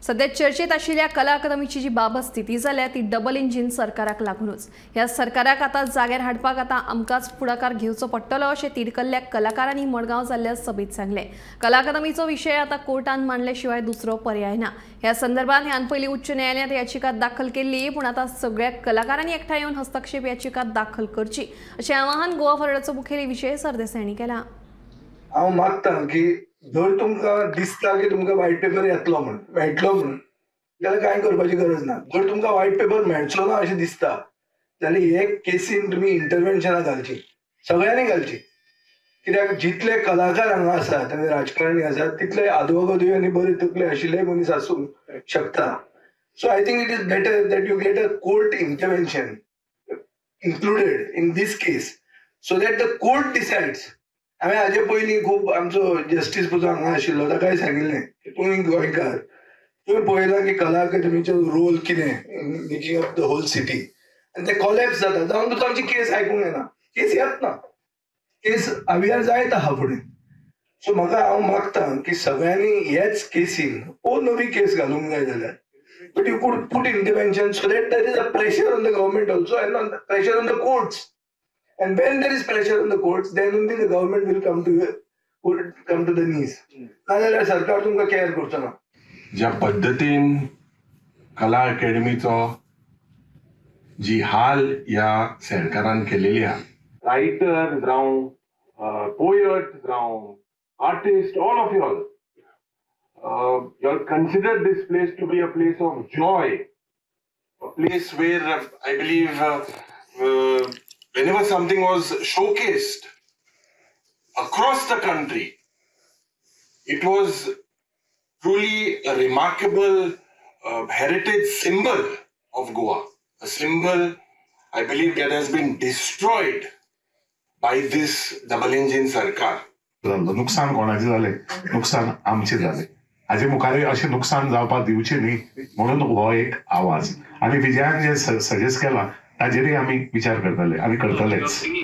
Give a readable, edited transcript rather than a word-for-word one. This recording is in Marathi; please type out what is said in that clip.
सध्या चर्चेत आशिल्ल्या कला अकादमीची जी बाब स्थिती जाल्या ती डबल इंजिन सरकाराक लागूनच। ह्या सरकाराक आता जाग्यार हाडपाक आता आमकाच फुडाकार घेवचो पडटलो अशें तिडकल्ल्या कलाकारांनी मडगांव जाल्ल्या सभेत सांगले। कला अकादमीचो विशय आता कोर्टान मांडले शिवाय दुसरो पर्याय ना। ह्या संदर्भात ह्यान पयलीं उच्च न्यायालयात याचिका दाखल केल्ली, पूण आता सगळ्या कलाकारांनी एकठांय येवन हस्तक्षेप याचिका दाखल करची अशें आवाहन गोवा फॉरवर्डचो मुखेली विजय सरदेसाई हांणी केलां। हांव मागतां की जर तुमकां दिसता की तुमकां व्हाईट पेपर येतलो म्हणून मेळटलो म्हणून जाल्यार कांय करपाची गरज ना। जर तुमकां व्हाईट पेपर मेळचो ना अशें दिसता जाल्यार हे केसीन तुमी इंटरव्हेन्शनां घालची, सगळ्यांनी घालची। कित्याक जितले कलाकार हांगा आसात आनी राजकारणी आसात तितले आदवोगादी आनी बरे तकले आशिल्ले मनीस आसूंक शकता। So I think it is better that you get a court intervention included in this case so that the court decides. हांवें हाजे पयलीं खूब आमचो जस्टीस पळय हांगा आशिल्लो ताकाय सांगिल्लें की तुमी गोंयकार तुवें पळयलां की कला अकादमीचो रोल कितें in making up the whole city आनी ते कॉलेप्स जाता जावन तुका आमची केस आयकूंक येना, केस येत ना, केस आवियार जायत आहा फुडें। सो म्हाका हांव मागतां की सगळ्यांनी हेच केसीन नवी केस घालूंक जाय जाल्यार but you could put intervention so that there is a pressure on the government also and on the pressure on the courts. And when there is pressure on the courts, then only the government will come to the knees. नाजाल्यार सरकार तुमकां केअर करचो ना। ज्या पद्धतीन कला अकॅडमीचो जी हाल ह्या सरकारान केलेली आहा, रायटर जावं पोएट जावं artist, all of you all, you all consider this place to be a place of joy, a place where I believe whenever something was showcased across the country, it was truly a remarkable heritage symbol of Goa, a symbol I believe that has been destroyed by this double engine sarkar. नुकसान कोणाचे जाले, नुकसान आमचे जाले। हाजे मुखारी अशें नुकसान जावपाक दिवचे न्ही म्हणून हो एक आवाज। आनी विजयान जे सजेस्ट केला ताजेरय आमी विचार करतले आनी करतलेच।